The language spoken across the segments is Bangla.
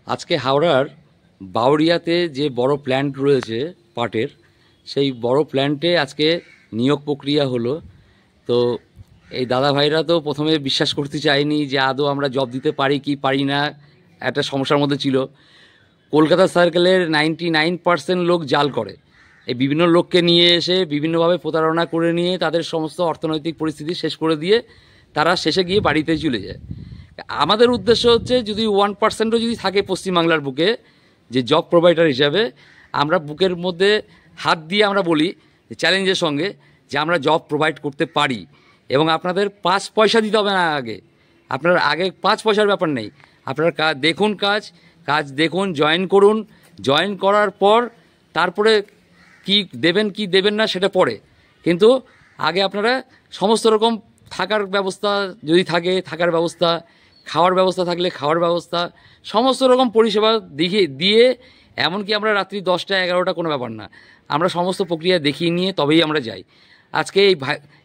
আজকে হাওড়ার বাউরিয়াতে যে বড় প্ল্যান্ট রয়েছে পাটের, সেই বড় প্ল্যান্টে আজকে নিয়োগ প্রক্রিয়া হলো। তো এই দাদা ভাইরা তো প্রথমে বিশ্বাস করতে চায়নি যে আদৌ আমরা জব দিতে পারি কি পারি না, একটা সমস্যার মধ্যে ছিল। কলকাতা সার্কেলের 99% লোক জাল করে, এই বিভিন্ন লোককে নিয়ে এসে বিভিন্নভাবে প্রতারণা করে নিয়ে তাদের সমস্ত অর্থনৈতিক পরিস্থিতি শেষ করে দিয়ে তারা শেষে গিয়ে বাড়িতে চলে যায়। আমাদের উদ্দেশ্য হচ্ছে যদি 1%ও যদি থাকে পশ্চিমবাংলার বুকে যে জব প্রোভাইডার হিসাবে, আমরা বুকের মধ্যে হাত দিয়ে আমরা বলি চ্যালেঞ্জের সঙ্গে যে আমরা জব প্রোভাইড করতে পারি। এবং আপনাদের 5 পয়সা দিতে হবে না, আপনার আগে 5 পয়সার ব্যাপার নেই। আপনারা দেখুন, কাজ দেখুন, জয়েন করুন। জয়েন করার পর তারপরে কি দেবেন কি দেবেন না সেটা পরে, কিন্তু আগে আপনারা সমস্ত রকম থাকার ব্যবস্থা যদি থাকে থাকার ব্যবস্থা, খাওয়ার ব্যবস্থা থাকলে খাওয়ার ব্যবস্থা, সমস্ত রকম পরিষেবা দিয়ে এমনকি আমরা রাত্রি 10টা 11টা কোনো ব্যাপার না, আমরা সমস্ত প্রক্রিয়া দেখিয়ে নিয়ে তবেই আমরা যাই। আজকে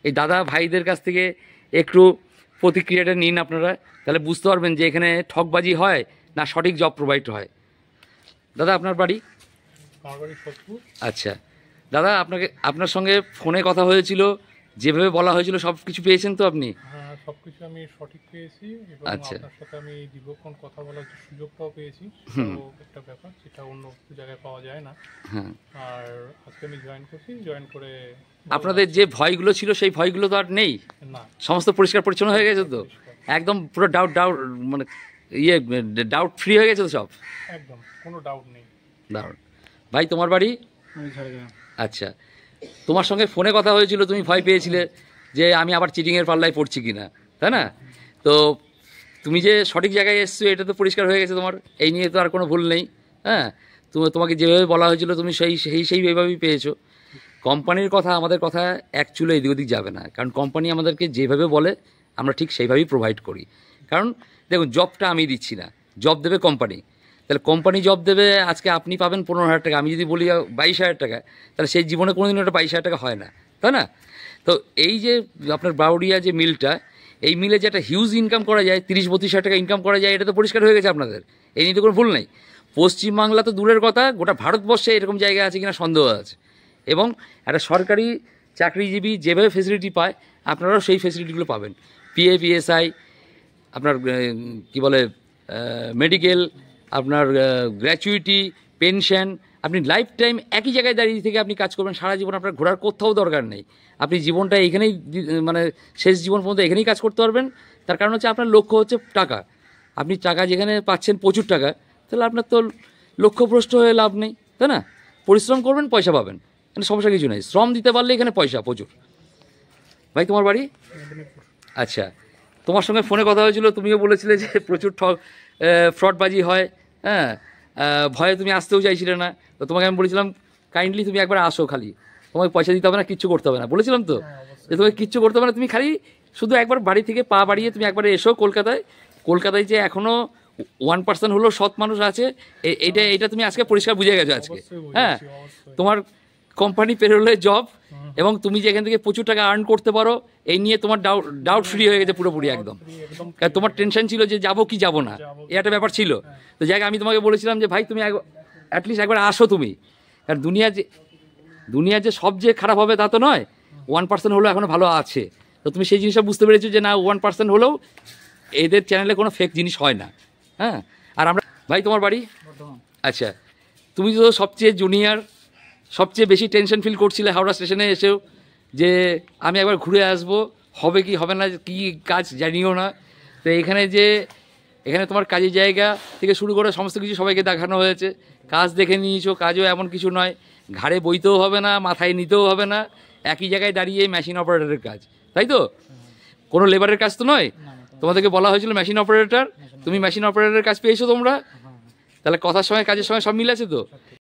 এই দাদা ভাইদের কাছ থেকে একটু প্রতিক্রিয়াটা নিন আপনারা, তাহলে বুঝতে পারবেন যে এখানে ঠকবাজি হয় না সঠিক জব প্রোভাইড হয়। দাদা আপনার বাড়ি? আচ্ছা দাদা, আপনার সঙ্গে ফোনে কথা হয়েছিল, যেভাবে বলা হয়েছিল সব কিছু পেয়েছেন তো আপনি? হ্যাঁ, সবকিছু আমি সঠিক পেয়েছি এবং আচ্ছা। আপনার সাথে আমি দীর্ঘক্ষণ কথা বলার যে সুযোগটাও পেয়েছি, একটা ব্যাপার যেটা অন্য জায়গায় পাওয়া যায় না। হ্যাঁ, আর আজকে আমি জয়েন করে আপনাদের যে ভয়গুলো ছিল সেই ভয়গুলো তো আর নেই, না, সমস্ত পরিষ্কার পরিচ্ছন্ন হয়ে গেছে তো? একদম পুরো ডাউট মানে ডাউট ফ্রি হয়ে গেছে তো সব? একদম কোনো ডাউট নেই। দারুণ। ভাই তোমার বাড়ি? আচ্ছা, তোমার সঙ্গে ফোনে কথা হয়েছিল, তুমি ভয় পেয়েছিলে যে আমি আবার চিটিংয়ের পাল্লায় পড়ছি কিনা, তাই না? তো তুমি যে সঠিক জায়গায় এসছো এটা তো পরিষ্কার হয়ে গেছে তোমার, এই নিয়ে তো আর কোনো ভুল নেই। হ্যাঁ, তোমাকে যেভাবে বলা হয়েছিল তুমি সেইভাবেই পেয়েছো। কোম্পানির কথা আমাদের কথা এক চুলো এদিক ওদিক যাবে না, কারণ কোম্পানি আমাদেরকে যেভাবে বলে আমরা ঠিক সেইভাবেই প্রোভাইড করি। কারণ দেখুন, জবটা আমি দিচ্ছি না, জব দেবে কোম্পানি। তাহলে কোম্পানি জব দেবে, আজকে আপনি পাবেন 15,000 টাকা, আমি যদি বলি 22,000 টাকা, তাহলে সেই জীবনে কোনো দিন ওটা 22,000 টাকা হয় না, তাই না? তো এই যে আপনার বাউরিয়া যে মিলটা, এই মিলে যে একটা হিউজ ইনকাম করা যায়, 30-32,000 টাকা ইনকাম করা যায়, এটা তো পরিষ্কার হয়ে গেছে আপনাদের, এই নিয়ে তো কোনো ভুল নেই। পশ্চিমবাংলা তো দূরের কথা, গোটা ভারতবর্ষে এরকম জায়গা আছে কিনা সন্দেহ আছে। এবং একটা সরকারি চাকরিজীবী যেভাবে ফেসিলিটি পায় আপনারাও সেই ফেসিলিটিগুলো পাবেন। PF, PSI, আপনার কি বলে মেডিকেল, আপনার গ্র্যাচুইটি, পেনশন, আপনি লাইফ টাইম একই জায়গায় দাঁড়িয়ে থেকে আপনি কাজ করবেন সারা জীবন, আপনার ঘোরার কোথাও দরকার নেই। আপনি জীবনটা এখানেই মানে শেষ জীবন পর্যন্ত এখানেই কাজ করতে পারবেন। তার কারণ হচ্ছে আপনার লক্ষ্য হচ্ছে টাকা। আপনি টাকা যেখানে পাচ্ছেন প্রচুর টাকা, তাহলে আপনার তো লক্ষ্যভ্রষ্ট হয়ে লাভ নেই, তাই না? পরিশ্রম করবেন, পয়সা পাবেন, এখানে সমস্যা কিছু নেই। শ্রম দিতে পারলে এখানে পয়সা প্রচুর। ভাই তোমার বাড়ি? আচ্ছা, তোমার সঙ্গে ফোনে কথা হয়েছিল, তুমিও বলেছিলে যে প্রচুর ফ্রডবাজি হয়। হ্যাঁ, ভয়ে তুমি আসতেও চাইছিলে না। তো তোমাকে আমি বলেছিলাম কাইন্ডলি তুমি একবার আসো, খালি তোমাকে পয়সা দিতে হবে না, কিচ্ছু করতে হবে না, বলেছিলাম তো যে তোমাকে কিচ্ছু করতে হবে না, তুমি খালি শুধু একবার বাড়ি থেকে পা বাড়িয়ে তুমি একবার এসো কলকাতায় যে এখনও 1% হলেও সৎ মানুষ আছে, এইটা তুমি আজকে পরিষ্কার বুঝে গেছো আজকে। হ্যাঁ, তোমার কোম্পানি পেরোলে জব, এবং তুমি যে এখান থেকে প্রচুর টাকা আর্ন করতে পারো, এই নিয়ে তোমার ডাউট ফ্রি হয়ে গেছে পুরোপুরি একদম। কারণ তোমার টেনশন ছিল যে যাবো কি যাবো না, এই একটা ব্যাপার ছিল। তো জায়গা আমি তোমাকে বলেছিলাম যে ভাই তুমি অ্যাটলিস্ট একবার আসো তুমি, কারণ দুনিয়া যে সব যে খারাপ হবে তা তো নয়, 1% হলেও এখনও ভালো আছে। তো তুমি সেই জিনিসটা বুঝতে পেরেছো যে না, 1% হলেও এদের চ্যানেলে কোনো ফেক জিনিস হয় না। হ্যাঁ, আর আমরা ভাই তোমার বাড়ি? আচ্ছা, তুমি তো সবচেয়ে জুনিয়র, সবচেয়ে বেশি টেনশন ফিল করছিলে হাওড়া স্টেশনে এসেও যে আমি একবার ঘুরে আসব, হবে কি হবে না, কি কাজ জানিও না। তো এখানে তোমার কাজের জায়গা থেকে শুরু করে সমস্ত কিছু সবাইকে দেখানো হয়েছে, কাজ দেখে নিয়েছো, কাজও এমন কিছু নয়, ঘাড়ে বইতেও হবে না, মাথায় নিতেও হবে না, একই জায়গায় দাঁড়িয়ে মেশিন অপারেটরের কাজ, তাই তো? কোনো লেবারের কাজ তো নয়। তোমাদেরকে বলা হয়েছিল মেশিন অপারেটর, তুমি মেশিন অপারেটরের কাজ পেয়েছো তোমরা, তাহলে কথার সঙ্গে কাজের সঙ্গে সব মিল আছে তো?